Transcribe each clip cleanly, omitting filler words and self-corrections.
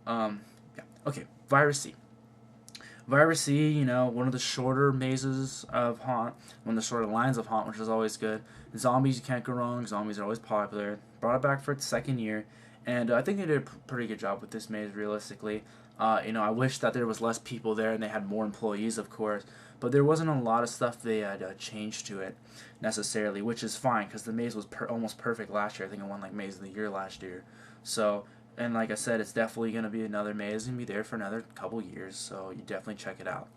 Yeah. Okay. Virus C. Virus C, one of the shorter mazes of Haunt, one of the shorter lines of Haunt, which is always good. Zombies, you can't go wrong. Zombies are always popular. Brought it back for its second year, and I think they did a pretty good job with this maze, realistically. I wish that there was less people there and they had more employees, of course, but there wasn't a lot of stuff they had changed to it necessarily, which is fine because the maze was almost perfect last year. I think it won like Maze of the Year last year. So, and like I said, it's definitely going to be another maze. It's going to be there for another couple years, so you definitely check it out.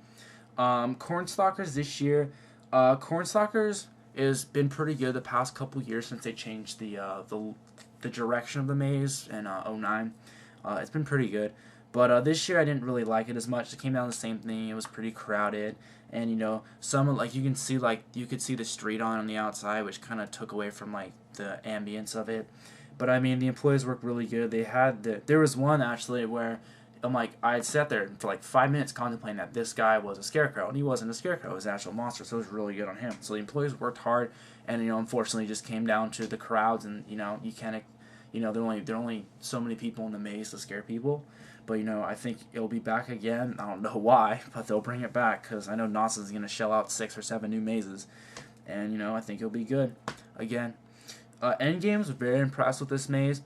Cornstalkers this year, Cornstalkers has been pretty good the past couple years since they changed the direction of the maze in '09. It's been pretty good, but this year I didn't really like it as much. It came down to the same thing. It was pretty crowded, and some like you could see the street on the outside, which kind of took away from like the ambience of it. But I mean, the employees worked really good. There was one actually where I had sat there for like 5 minutes contemplating that this guy was a scarecrow, and he wasn't a scarecrow; it was an actual monster. So it was really good on him. So the employees worked hard, and unfortunately, it just came down to the crowds, and you can't, there are only so many people in the maze to scare people. But I think it'll be back again. I don't know why, but they'll bring it back because I know Knott's is gonna shell out 6 or 7 new mazes, and I think it'll be good again. Endgame was very impressed with this maze.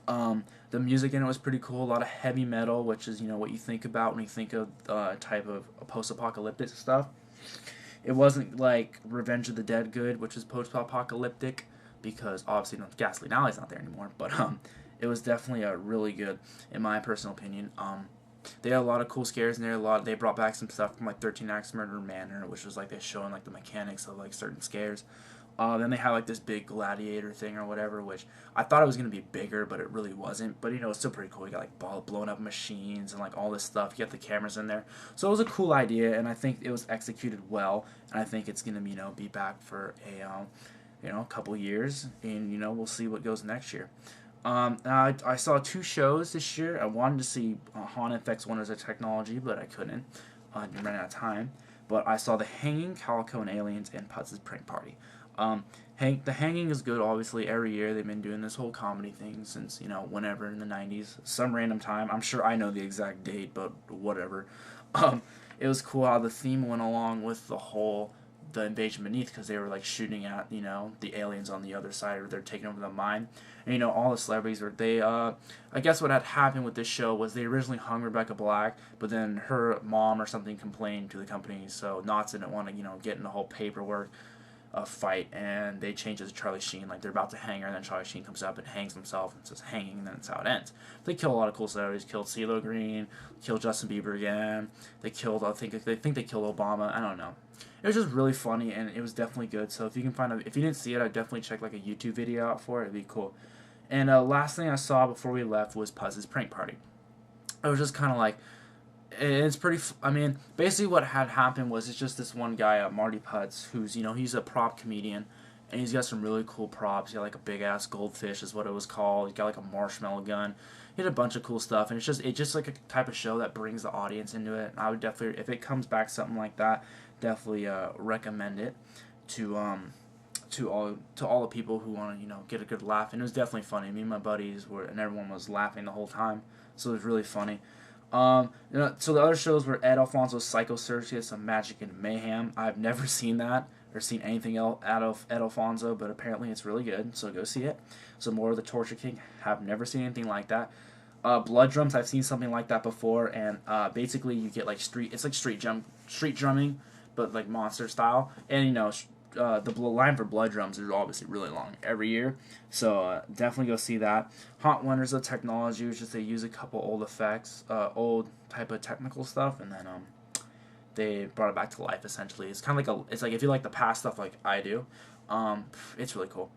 The music in it was pretty cool. A lot of heavy metal, which is what you think about when you think of type of post-apocalyptic stuff. It wasn't like Revenge of the Dead good, which is post-apocalyptic, because obviously Gasoline Alley's not there anymore. But it was definitely really good in my personal opinion. They had a lot of cool scares in there. They brought back some stuff from like 13 Acts Murder Manor, which was like they're showing like the mechanics of like certain scares. Then they had like this big gladiator thing or whatever, which I thought it was gonna be bigger, but it really wasn't. But it's still pretty cool. You got like blowing up machines and like all this stuff. You got the cameras in there, so it was a cool idea, and I think it was executed well. And I think it's gonna be back for a couple years, and we'll see what goes next year. I saw 2 shows this year. I wanted to see Haunt FX Wonders of Technology, but I couldn't. I ran out of time. But I saw The Hanging, Calico and Aliens, and Putz's Prank Party. The Hanging is good, obviously. Every year they've been doing this whole comedy thing since, whenever in the 90s. Some random time. I'm sure I know the exact date, but whatever. It was cool how the theme went along with the invasion beneath, because they were like shooting at the aliens on the other side, or they're taking over the mine, and all the celebrities were I guess what had happened with this show was they originally hung Rebecca Black, but then her mom or something complained to the company, so Knott's didn't want to get in the whole paperwork fight, and they changed it to Charlie Sheen. Like they're about to hang her, and then Charlie Sheen comes up and hangs himself and says hanging, and then that's how it ends. They kill a lot of cool celebrities. Killed CeeLo Green, killed Justin Bieber again. They killed, they think they killed Obama. I don't know. It was just really funny, and it was definitely good. So if you can if you didn't see it, I'd definitely check like a YouTube video out for it. It'd be cool. And last thing I saw before we left was Puzz's Prank Party. It was just kind of like, it's pretty. I mean, basically what had happened was it's just this one guy, Marty Putz, who's he's a prop comedian, and he's got some really cool props. He had like a big ass goldfish, is what it was called. He got like a marshmallow gun. He had a bunch of cool stuff, and it's just like a type of show that brings the audience into it. I would definitely, if it comes back something like that, definitely recommend it to all the people who want to get a good laugh. And it was definitely funny. Me and my buddies and everyone was laughing the whole time, so it was really funny. So the other shows were Ed Alfonso's Psycho Circus, Some Magic and Mayhem. I've never seen that or seen anything else out of Ed Alfonso, but apparently it's really good, so go see it. So more of the Torture King. Have never seen anything like that. Blood Drums, I've seen something like that before, and basically you get like it's like street drumming, but like monster style, and the line for Blood Drums is obviously really long every year, so definitely go see that. Haunt Wonders of Technology, which is they use a couple old effects, old type of technical stuff, and then they brought it back to life. Essentially, it's kind of like it's like if you like the past stuff like I do, it's really cool.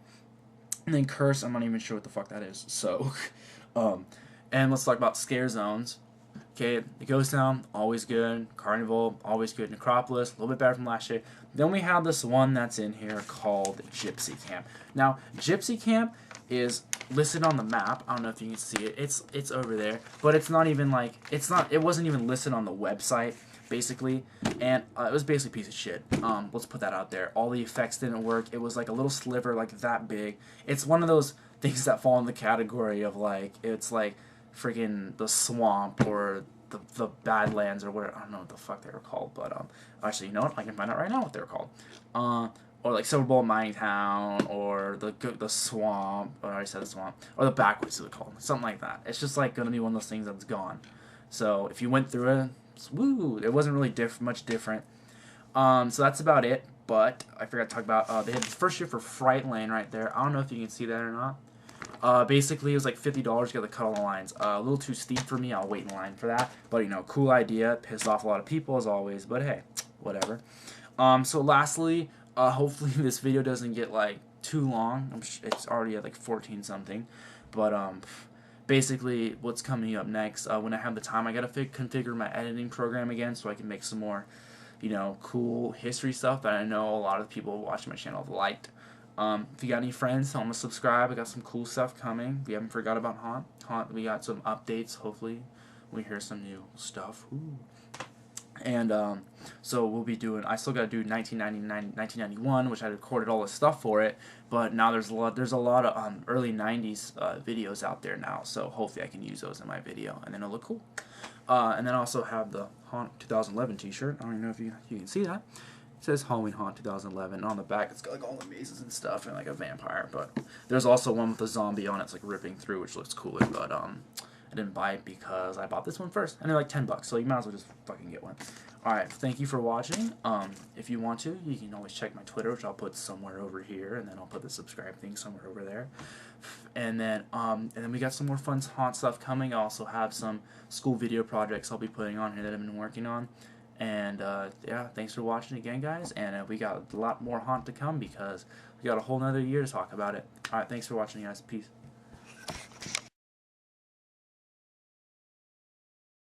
And then Curse, I'm not even sure what the fuck that is. So, and let's talk about Scare Zones. Okay, the Ghost Town, always good. Carnival, always good. Necropolis, a little bit better from last year. Then we have this one that's in here called Gypsy Camp. Now, Gypsy Camp is listed on the map. I don't know if you can see it. It's over there, but it's not even like it wasn't even listed on the website basically, and it was basically a piece of shit. Let's put that out there. All the effects didn't work. It was like a little sliver like that big. It's one of those things that fall in the category of like it's like freaking the swamp or the Badlands or whatever. I don't know what the fuck they were called, but actually, you know what? I can find out right now what they were called. Or like Silver Bowl Mining Town, or the swamp. Or I already said the swamp, or the backwoods, is called something like that. It's just like gonna be one of those things that's gone. So if you went through it, woo, it wasn't really much different. So that's about it. But I forgot to talk about they had the first year for Fright Lane right there. I don't know if you can see that or not. Basically, it was like $50 to get to cut all the lines. A little too steep for me. I'll wait in line for that. But you know, cool idea. Pissed off a lot of people as always. But hey, whatever. So lastly, hopefully this video doesn't get like too long. It's already at like 14 something. But basically, what's coming up next? When I have the time, I gotta configure my editing program again so I can make some more, you know, cool history stuff that I know a lot of people watching my channel have liked. If you got any friends, tell them to subscribe. I got some cool stuff coming. We haven't forgot about Haunt. We got some updates. Hopefully, we hear some new stuff. Ooh. And so we'll be doing. I still got to do 1991, which I recorded all the stuff for it. But now there's a lot of early 90s videos out there now. So hopefully I can use those in my video, and then it'll look cool. And then I also have the Haunt 2011 T-shirt. I don't even know if you can see that. It says Halloween Haunt 2011. And on the back, it's got like all the mazes and stuff and like a vampire. But there's also one with a zombie on it. It's like ripping through, which looks cooler. But I didn't buy it because I bought this one first, and they're like $10. So you might as well just fucking get one. All right, thank you for watching. If you want to, you can always check my Twitter, which I'll put somewhere over here, and then I'll put the subscribe thing somewhere over there. And then we got some more fun haunt stuff coming. I also have some school video projects I'll be putting on here that I've been working on. And yeah, thanks for watching again, guys. And we got a lot more haunt to come because we got a whole nother year to talk about it. All right, thanks for watching, guys. Peace.